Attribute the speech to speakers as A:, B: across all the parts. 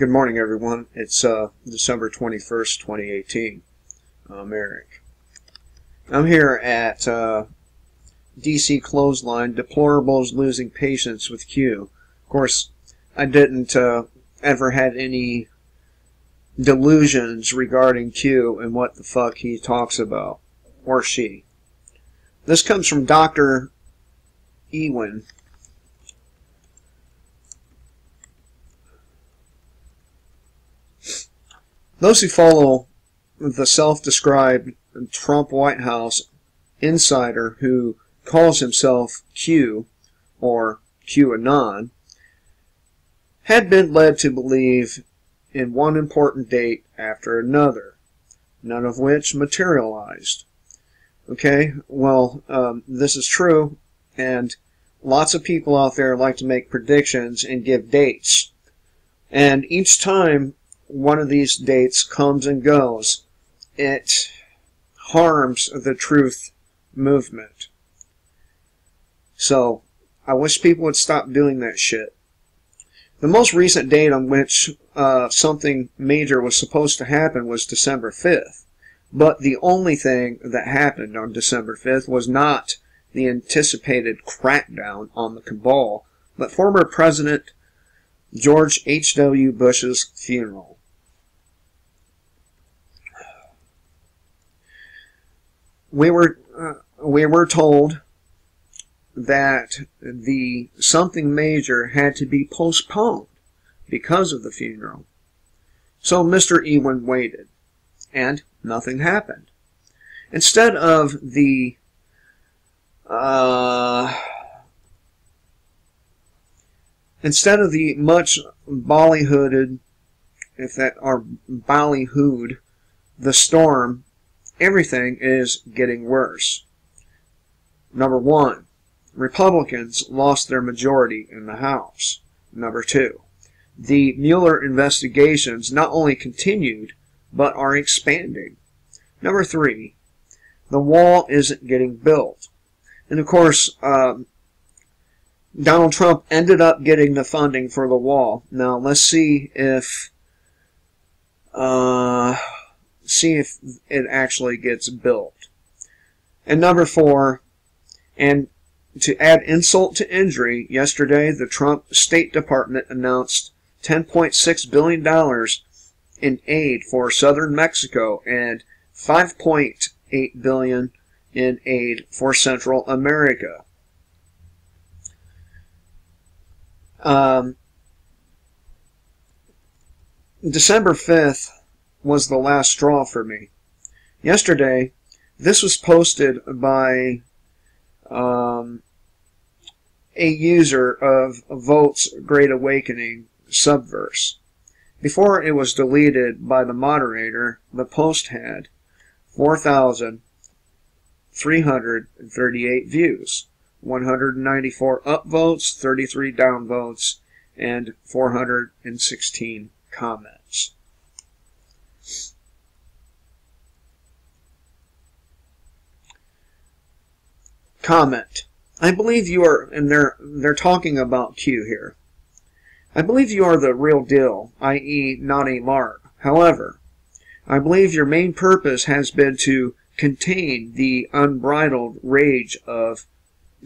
A: Good morning, everyone. It's December 21st, 2018. I'm Eric. I'm here at DC Clothesline, Deplorables Losing Patience with Q. Of course, I didn't ever had any delusions regarding Q and what the fuck he talks about, or she. This comes from Dr. Ewan. Those who follow the self-described Trump White House insider who calls himself Q, or QAnon, had been led to believe in one important date after another, none of which materialized. Okay, well, this is true, and lots of people out there like to make predictions and give dates. And each time one of these dates comes and goes, it harms the truth movement. So, I wish people would stop doing that shit. The most recent date on which something major was supposed to happen was December 5th. But the only thing that happened on December 5th was not the anticipated crackdown on the cabal, but former President George H.W. Bush's funeral. We were told that the something major had to be postponed because of the funeral. So Mr. Ewan waited, and nothing happened. Instead of the much ballyhooed, ballyhooed, the storm, everything is getting worse. Number one, Republicans lost their majority in the House. Number two, the Mueller investigations not only continued, but are expanding. Number three, the wall isn't getting built. And of course, Donald Trump ended up getting the funding for the wall. Now, let's see if it actually gets built. And number four, and to add insult to injury, yesterday the Trump State Department announced $10.6 billion in aid for southern Mexico and $5.8 billion in aid for Central America. December 5th was the last straw for me. Yesterday, this was posted by a user of Vote's Great Awakening Subverse. Before it was deleted by the moderator, the post had 4,338 views, 194 upvotes, 33 downvotes, and 416 comments. Comment. I believe you are, and they're talking about Q here. I believe you are the real deal, i.e. not a LARP. However, I believe your main purpose has been to contain the unbridled rage of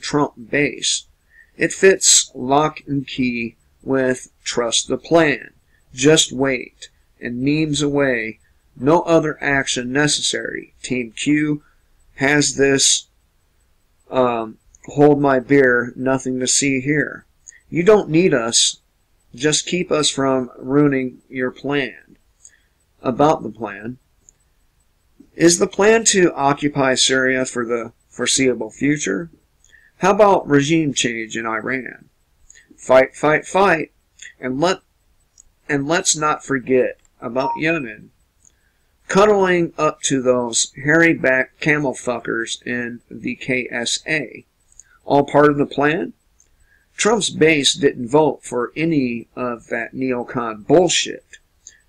A: Trump base. It fits lock and key with trust the plan, just wait, and memes away, no other action necessary. Team Q has this hold my beer, nothing to see here. You don't need us, just keep us from ruining your plan. About the plan. Is the plan to occupy Syria for the foreseeable future? How about regime change in Iran? Fight, fight, fight, and let's not forget about Yemen. Cuddling up to those hairy-backed camel fuckers in the KSA. All part of the plan? Trump's base didn't vote for any of that neocon bullshit.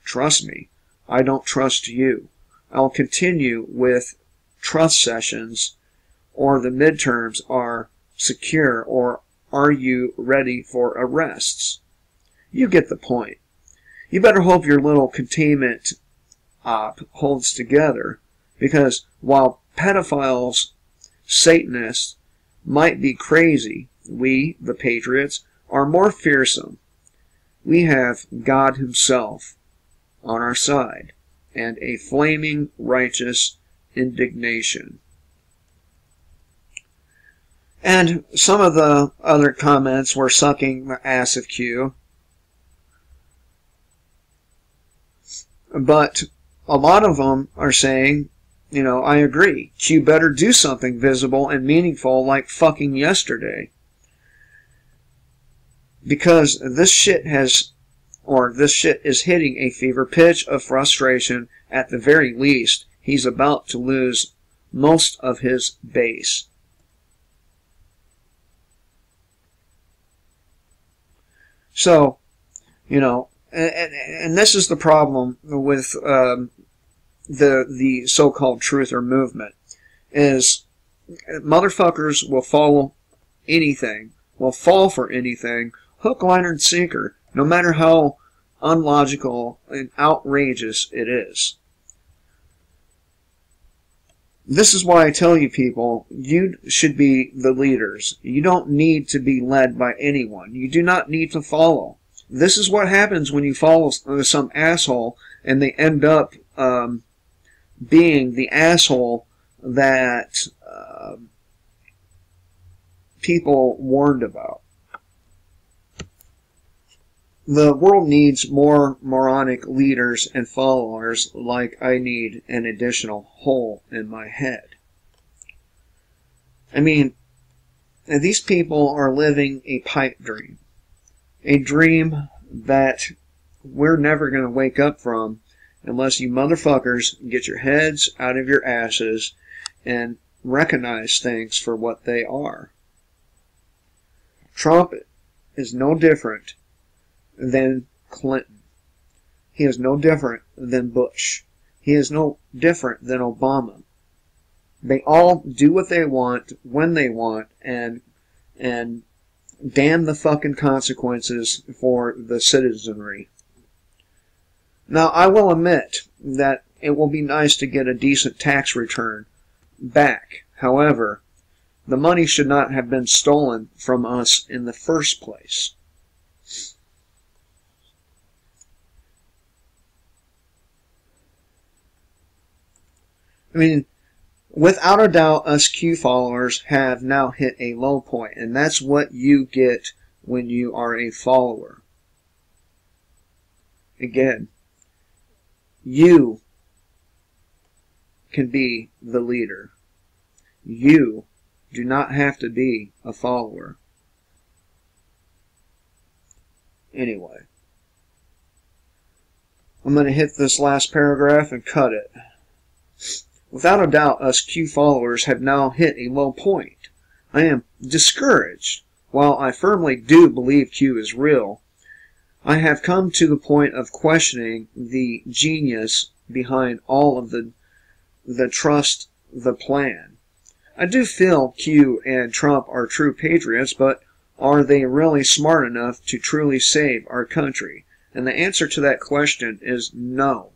A: Trust me, I don't trust you. I'll continue with trust sessions, or the midterms are secure, or are you ready for arrests? You get the point. You better hope your little containment op holds together, because while pedophiles, Satanists, might be crazy, we, the Patriots, are more fearsome. We have God Himself on our side, and a flaming righteous indignation. And some of the other comments were sucking the ass of Q. But a lot of them are saying, you know, I agree. Q better do something visible and meaningful like fucking yesterday. Because this shit is hitting a fever pitch of frustration. At the very least, he's about to lose most of his base. So, you know, and this is the problem with the so-called truther movement, is motherfuckers will follow anything, will fall for anything, hook, line, and sinker, no matter how unlogical and outrageous it is. This is why I tell you people, you should be the leaders. You don't need to be led by anyone. You do not need to follow. This is what happens when you follow some asshole and they end up being the asshole that people warned about. The world needs more moronic leaders and followers, like I need an additional hole in my head. I mean, these people are living a pipe dream. A dream that we're never going to wake up from unless you motherfuckers get your heads out of your asses and recognize things for what they are. Trump is no different than Clinton. He is no different than Bush. He is no different than Obama. They all do what they want, when they want, and damn the fucking consequences for the citizenry. Now, I will admit that it will be nice to get a decent tax return back. However, the money should not have been stolen from us in the first place. I mean, without a doubt, us Q followers have now hit a low point, and that's what you get when you are a follower. Again, you can be the leader. You do not have to be a follower. Anyway, I'm going to hit this last paragraph and cut it. Without a doubt, us Q followers have now hit a low point. I am discouraged. While I firmly do believe Q is real, I have come to the point of questioning the genius behind all of the trust, the plan. I do feel Q and Trump are true patriots, but are they really smart enough to truly save our country? And the answer to that question is no.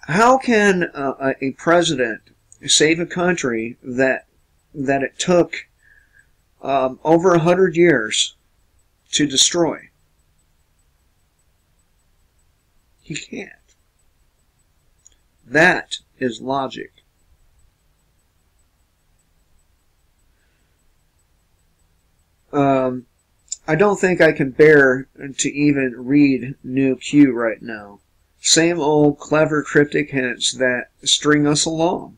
A: How can a president save a country that it took over 100 years to destroy? He can't. That is logic. I don't think I can bear to even read New Q right now. Same old clever cryptic hints that string us along.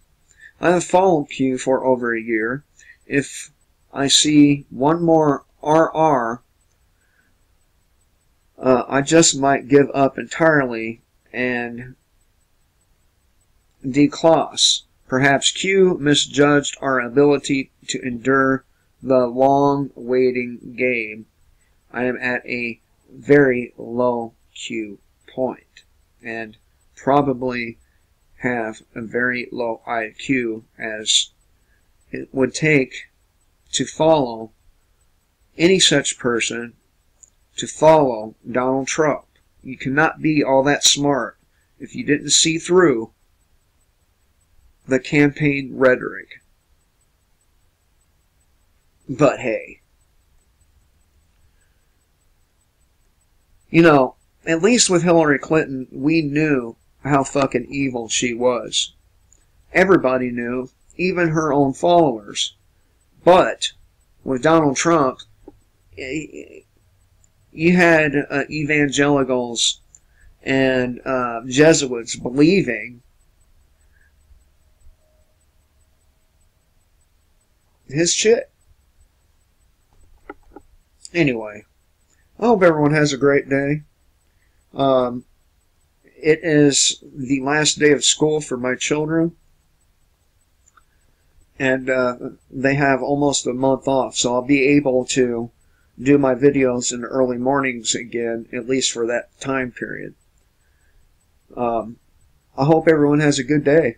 A: I have followed Q for over a year. If I see one more RR, I just might give up entirely and declass. Perhaps Q misjudged our ability to endure the long waiting game. I am at a very low Q point, and probably have a very low IQ, as it would take to follow any such person to follow Donald Trump. You cannot be all that smart if you didn't see through the campaign rhetoric. But hey, you know, at least with Hillary Clinton, we knew how fucking evil she was. Everybody knew, even her own followers. But with Donald Trump, you had evangelicals and Jesuits believing his shit. Anyway, I hope everyone has a great day. It is the last day of school for my children, and they have almost a month off, so I'll be able to do my videos in the early mornings again, at least for that time period. I hope everyone has a good day.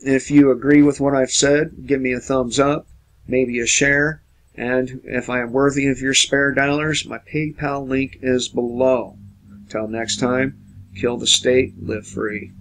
A: If you agree with what I've said, give me a thumbs up, maybe a share, and if I am worthy of your spare dollars, my PayPal link is below. Till next time, kill the state, live free.